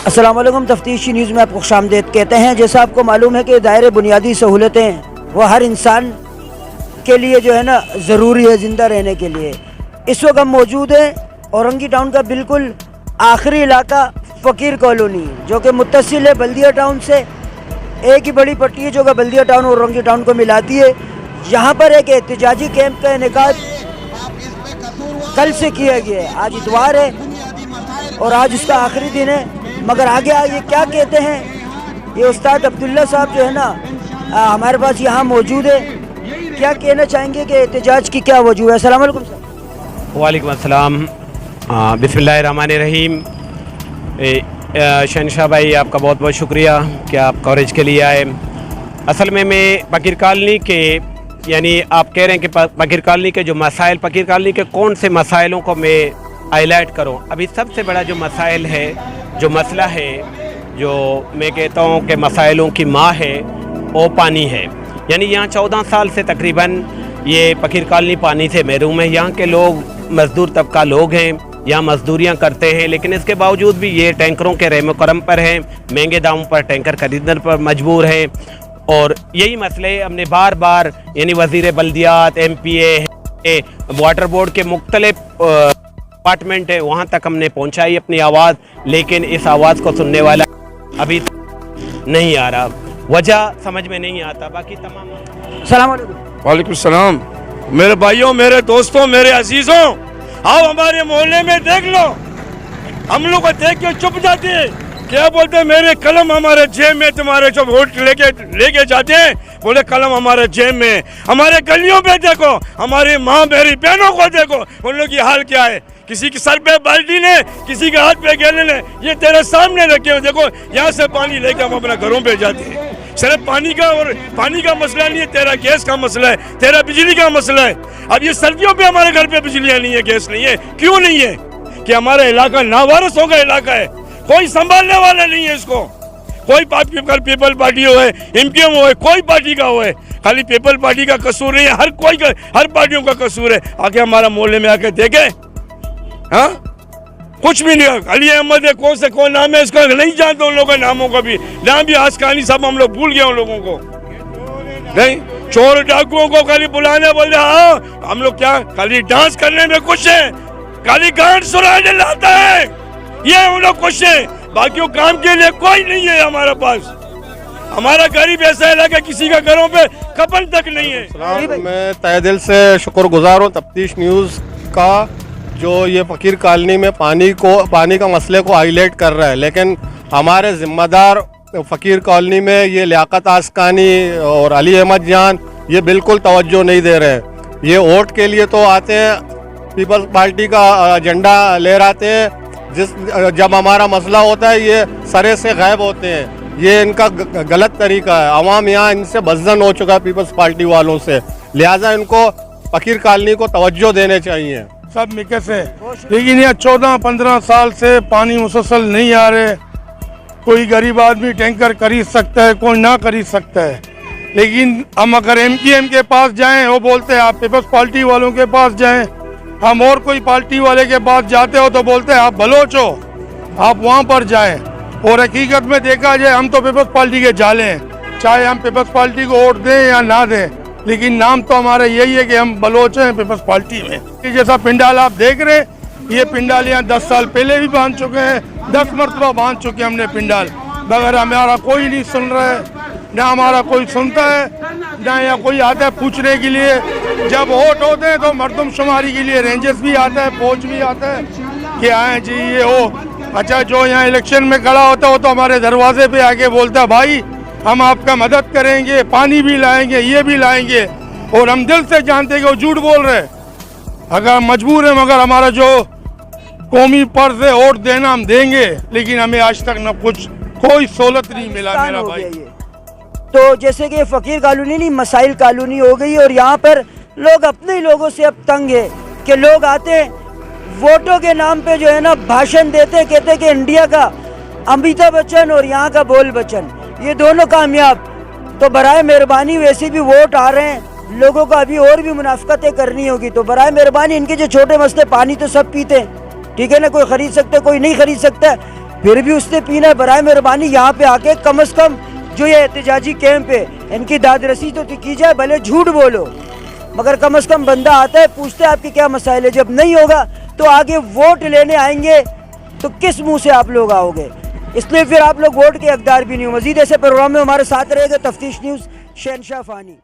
अस्सलाम वालेकुम। तफ्तीशी न्यूज़ में आपको खुशामदीद कहते हैं। जैसा आपको मालूम है कि दायरे बुनियादी सहूलतें वो हर इंसान के लिए जो है ना ज़रूरी है ज़िंदा रहने के लिए। इस वक्त हम मौजूद हैं औरंगी टाउन का बिल्कुल आखिरी इलाका फ़कीर कॉलोनी, जो कि मुत्तसिल है बल्दिया टाउन से। एक ही बड़ी पट्टी है जो कि बल्दिया टाउन और औरंगी टाउन को मिलाती है। यहाँ पर एक एहतजाजी कैंप का इनेकाद कल से किया गया है। आज इतवार है और आज उसका आखिरी दिन है, मगर आगे ये क्या कहते हैं ये उस्ताद अब्दुल्ला साहब जो है ना हमारे पास यहाँ मौजूद है। क्या कहना चाहेंगे कि एहतजाज की क्या वजह है? अस्सलाम वालेकुम सर। वालेकुम अस्सलाम। बिस्मिल्लाहिर्रहमानिर्रहीम। शहनशाह भाई, आपका बहुत बहुत शुक्रिया कि आप कवरेज के लिए आए। असल में मैं फ़कीर कॉलोनी के, यानी आप कह रहे हैं कि फ़कीर कॉलोनी के जो मसाइल, फ़कीर कॉलोनी के कौन से मसाइलों को मैं हाईलाइट करूं? अभी सबसे बड़ा जो मसाइल है, जो मसला है, जो मैं कहता हूं कि मसाइलों की माँ है, वो पानी है। यानी यहाँ 14 साल से तकरीबन ये फ़कीर कॉलोनी पानी से महरूम है। यहाँ के लोग मज़दूर तबका लोग हैं, यहाँ मजदूरियाँ करते हैं, लेकिन इसके बावजूद भी ये टैंकरों के रहम करम पर हैं, महंगे दामों पर टैंकर खरीदने पर मजबूर हैं। और यही मसले हमने बार बार, यानी वज़ीर बल्दियात, MPA, वाटर बोर्ड के मुख्तलिफ डिपार्टमेंट है, वहाँ तक हमने पहुँचाई अपनी आवाज़, लेकिन इस आवाज़ को सुनने वाला अभी नहीं आ रहा। वजह समझ में नहीं आता। बाकी तमाम सलाम वालेकुम। वालेकुम सलाम। मेरे भाइयों, मेरे दोस्तों, मेरे अजीजों, आओ हमारे मोहल्ले में देख लो। हम लोग को देख के चुप जाते हैं। क्या बोलते हैं? मेरे कलम हमारे जेब में, तुम्हारे जो वोट लेके जाते हैं बोले कलम हमारे जेब में। हमारे गलियों पे देखो, हमारी माँ मेरी बहनों को देखो, उन लोग की हाल क्या है। किसी के सर पे बाल्टी ने, किसी के हाथ पे गैलन ने, ये तेरे सामने रखे हो। देखो, यहाँ से पानी लेके हम अपने घरों पे जाते हैं। सिर्फ पानी का और पानी का मसला नहीं है, तेरा गैस का मसला है, तेरा बिजली का मसला है। अब ये सर्दियों पे हमारे घर पे बिजलियाँ नहीं है, गैस नहीं है। क्यों नहीं है? कि हमारा इलाका नावारस हो गया इलाका है, कोई संभालने वाला नहीं है इसको। कोई पीपल पार्टी हो है, MPM हो है, कोई पार्टी का हो है, खाली पीपल पार्टी का कसूर नहीं है, हर पार्टियों का कसूर है। आके हमारा मोहल्ले में आके देखे, हाँ कुछ भी नहीं। अली अहमद है, कौन से कौन नाम है इसका नहीं जानते, उन लोगों के नामों का भी नाम भी आज कहानी सब हम लोग भूल गए उन लोगों को। नहीं, चोर डाकुओं को खाली बुलाने बोलते, हाँ हम लोग क्या खाली डांस करने में खुश है, खाली गान सुनाने लाता है, ये हम लोग खुश है। बाकी काम के लिए कोई नहीं है हमारे पास। हमारा गरीब ऐसा इलाका, किसी का घरों पे कफन तक नहीं है। मैं तहे दिल से शुक्रगुजार हूँ तफ्तीश न्यूज़ का, जो ये फ़कीर कॉलोनी में पानी का मसले को हाईलाइट कर रहा है। लेकिन हमारे ज़िम्मेदार फ़कीर कॉलोनी में ये लियाकत आसकानी और अली अहमद जान ये बिल्कुल तवज्जो नहीं दे रहे हैं। ये वोट के लिए तो आते हैं, पीपल्स पार्टी का झंडा लहराते हैं, जब हमारा मसला होता है ये सरे से गायब होते हैं। ये इनका गलत तरीका है। अवाम यहाँ इनसे बज़्ज़न हो चुका है पीपल्स पार्टी वालों से, लिहाजा इनको फ़कीर कॉलोनी को तवज्जो देने चाहिए। सब मिकस है, लेकिन यहाँ 14-15 साल से पानी मुसलसल नहीं आ रहे। कोई गरीब आदमी टैंकर खरीद सकता है, कोई ना खरीद सकता है। लेकिन हम अगर MPM के पास जाएं, वो बोलते हैं आप पीपल्स पार्टी वालों के पास जाएं। हम और कोई पार्टी वाले के पास जाते हो तो बोलते हैं आप बलोच हो, आप वहाँ पर जाएं। और हकीकत में देखा जाए, हम तो पीपल्स पार्टी के जाले हैं, चाहे हम पीपल्स पार्टी को वोट दें या ना दें, लेकिन नाम तो हमारा यही है कि हम बलोच हैं पीपल्स पार्टी में। जैसा पिंडाल आप देख रहे हैं, ये पिंडाल यहाँ 10 साल पहले भी बांध चुके हैं, 10 मरतबा बांध चुके हैं हमने पिंडाल, मगर हमारा कोई नहीं सुन रहा है, ना हमारा कोई सुनता है, ना यहाँ कोई आता है पूछने के लिए। जब वोट होते हैं तो मरदमशुमारी के लिए रेंजर्स भी आता है, फौज भी आता है कि आए जी ये हो। अच्छा, जो यहाँ इलेक्शन में खड़ा होता है वो तो हमारे दरवाजे पे आके बोलता है भाई हम आपका मदद करेंगे, पानी भी लाएंगे, ये भी लाएंगे, और हम दिल से जानते हैं कि वो झूठ बोल रहे हैं। अगर मजबूर है, मगर हमारा जो कौमी फर्ज है वोट देना, हम देंगे, लेकिन हमें आज तक न कुछ कोई सहूलत नहीं मिला मेरा भाई। तो जैसे कि फ़कीर कॉलोनी नहीं, मसाइल कॉलोनी हो गई, और यहाँ पर लोग अपने ही लोगों से अब तंग है कि लोग आते हैं वोटों के नाम पे जो है ना भाषण देते, कहते कि इंडिया का अमिताभ बच्चन और यहाँ का बोल बच्चन, ये दोनों कामयाब। तो बराए मेहरबानी, वैसे भी वोट आ रहे हैं, लोगों को अभी और भी मुनाफकतें करनी होगी, तो बराए मेहरबानी इनके जो छोटे मसले, पानी तो सब पीते हैं, ठीक है ना, कोई खरीद सकता है कोई नहीं खरीद सकता, फिर भी उसने पीना है। बराए मेहरबानी यहाँ पे आके कम से कम जो ये एहतजाजी कैंप है इनकी दादरसी तो की जाए, भले झूठ बोलो मगर कम से कम बंदा आता है, पूछते हैं आपके क्या मसाइल है। जब नहीं होगा तो आगे वोट लेने आएंगे तो किस मुंह से आप लोग आओगे? इसलिए फिर आप लोग वोट के हकदार भी नहीं हो। मजीद ऐसे प्रोग्राम में हमारे साथ रहेगा तफ्तीश न्यूज़ शहनशाह फानी।